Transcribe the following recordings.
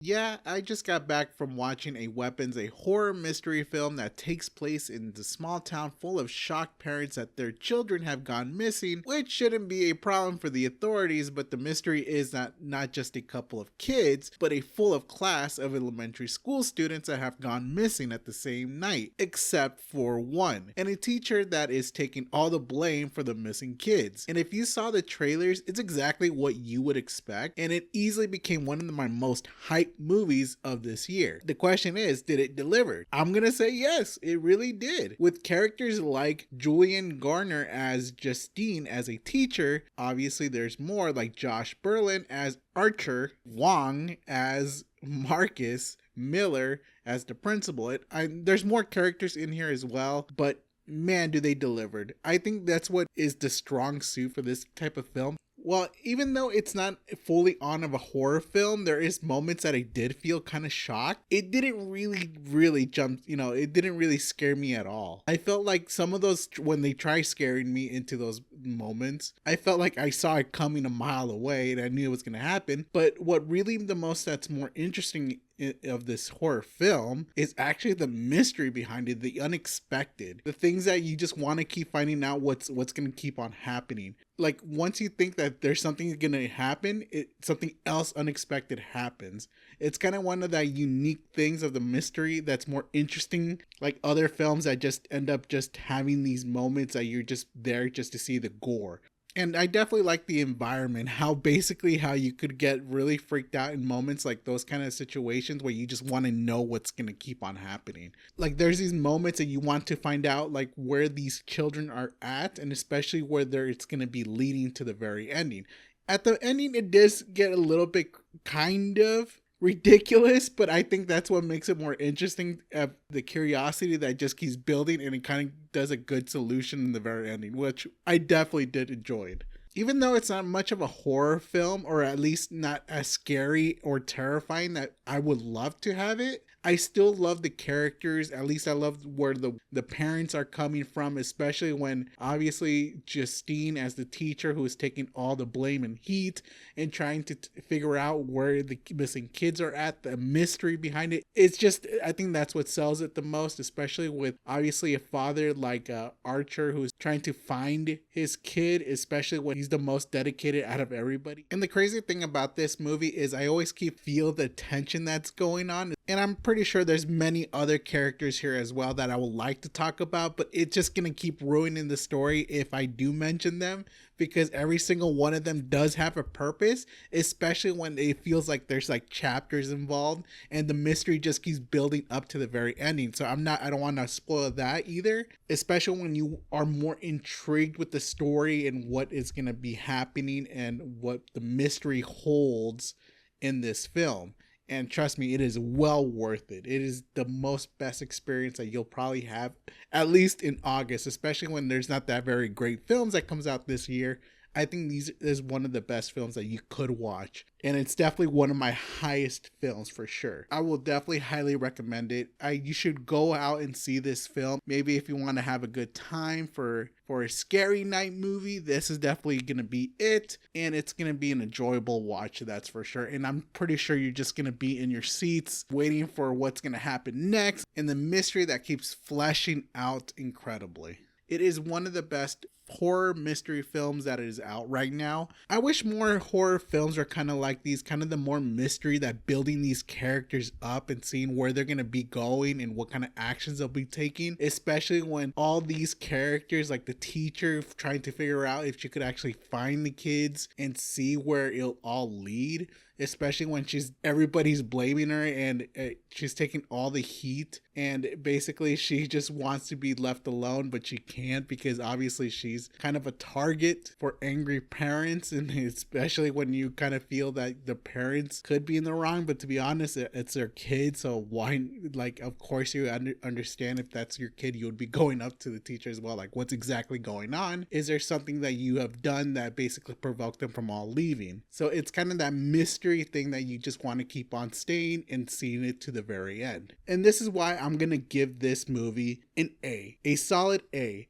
Yeah, I just got back from watching A Weapons, a horror mystery film that takes place in the small town full of shocked parents that their children have gone missing, which shouldn't be a problem for the authorities, but the mystery is not just a couple of kids, but a full of class of elementary school students that have gone missing at the same night, except for one, and a teacher that is taking all the blame for the missing kids. And if you saw the trailers, it's exactly what you would expect, and it easily became one of my most hyped movies of this year. The question is, did it deliver? I'm gonna say yes, it really did. With characters like Julian Garner as Justine as a teacher, obviously there's more like Josh Brolin as Archer, Wong as Marcus, Miller as the principal. There's more characters in here as well, but man, do they delivered. I think that's what is the strong suit for this type of film. Well, even though it's not fully on of a horror film, there is moments that I did feel kind of shocked. It didn't really jump, it didn't really scare me at all. I felt like some of those, when they try scaring me into those moments, I felt like I saw it coming a mile away and I knew it was going to happen. But what really the most that's more interesting of this horror film is actually the mystery behind it, the unexpected, the things that you just want to keep finding out what's going to keep on happening. Like once you think that there's something going to happen, something else unexpected happens. It's kind of one of the unique things of the mystery that's more interesting, like other films that just end up just having these moments that you're just there just to see the gore. And I definitely like the environment, how you could get really freaked out in moments like those kind of situations where you just want to know what's going to keep on happening. Like there's these moments that you want to find out like where these children are at, and especially whether it's going to be leading to the very ending. At the ending, it does get a little bit kind of ridiculous, but I think that's what makes it more interesting, the curiosity that just keeps building, and it kind of does a good solution in the very ending, which I definitely did enjoy. Even though it's not much of a horror film, or at least not as scary or terrifying that I would love to have it, I still love the characters. At least I love where the parents are coming from, especially when obviously Justine as the teacher who is taking all the blame and heat and trying to figure out where the missing kids are at, the mystery behind it. It's just, I think that's what sells it the most, especially with obviously a father like Archer who's trying to find his kid, especially when he's the most dedicated out of everybody. And the crazy thing about this movie is I always feel the tension that's going on. And I'm pretty sure there's many other characters here as well that I would like to talk about, but it's just gonna keep ruining the story if I do mention them, because every single one of them does have a purpose, especially when it feels like there's like chapters involved and the mystery just keeps building up to the very ending. So I don't want to spoil that either, especially when you are more intrigued with the story and what is going to be happening and what the mystery holds in this film. And trust me, it is well worth it. It is the most best experience that you'll probably have, at least in August, especially when there's not that very great films that comes out this year. I think these is one of the best films that you could watch, and it's definitely one of my highest films for sure. I will definitely highly recommend it. You should go out and see this film. Maybe if you want to have a good time for a scary night movie, this is definitely gonna be it, and it's gonna be an enjoyable watch, that's for sure. And I'm pretty sure you're just gonna be in your seats waiting for what's gonna happen next, and the mystery that keeps fleshing out incredibly. It is one of the best horror mystery films that is out right now. I wish more horror films are kind of like these, kind of the more mystery that building these characters up and seeing where they're going to be going and what kind of actions they'll be taking, especially when all these characters like the teacher trying to figure out if she could actually find the kids and see where it'll all lead, especially when everybody's blaming her and she's taking all the heat, and basically she just wants to be left alone, but she can't because obviously she's kind of a target for angry parents, and especially when you kind of feel that the parents could be in the wrong, but to be honest, it's their kid, so why, like, of course you understand if that's your kid, you would be going up to the teacher as well, like, what's exactly going on? Is there something that you have done that basically provoked them from all leaving? So it's kind of that mystery thing that you just want to keep on staying and seeing it to the very end. And this is why I'm gonna give this movie an A solid A.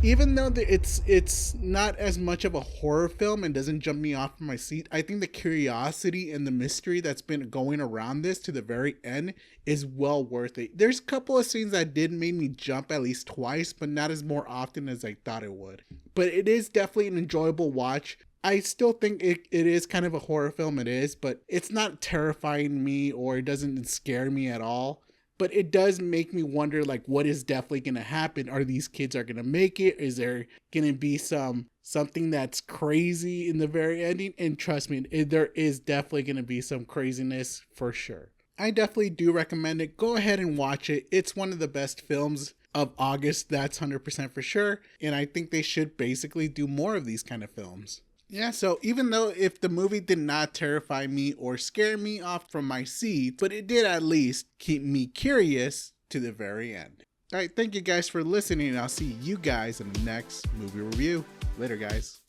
Even though it's not as much of a horror film and doesn't jump me off my seat, I think the curiosity and the mystery that's been going around this to the very end is well worth it. There's a couple of scenes that did make me jump at least twice, but not as more often as I thought it would. But it is definitely an enjoyable watch. I still think it is kind of a horror film, it is, but it's not terrifying me or it doesn't scare me at all. But it does make me wonder, like, what is definitely going to happen? Are these kids are going to make it? Is there going to be something that's crazy in the very ending? And trust me, there is definitely going to be some craziness for sure. I definitely do recommend it. Go ahead and watch it. It's one of the best films of August, that's 100% for sure. And I think they should basically do more of these kind of films. Yeah, so even though if the movie did not terrify me or scare me off from my seat, but it did at least keep me curious to the very end. All right, thank you guys for listening, and I'll see you guys in the next movie review. Later, guys.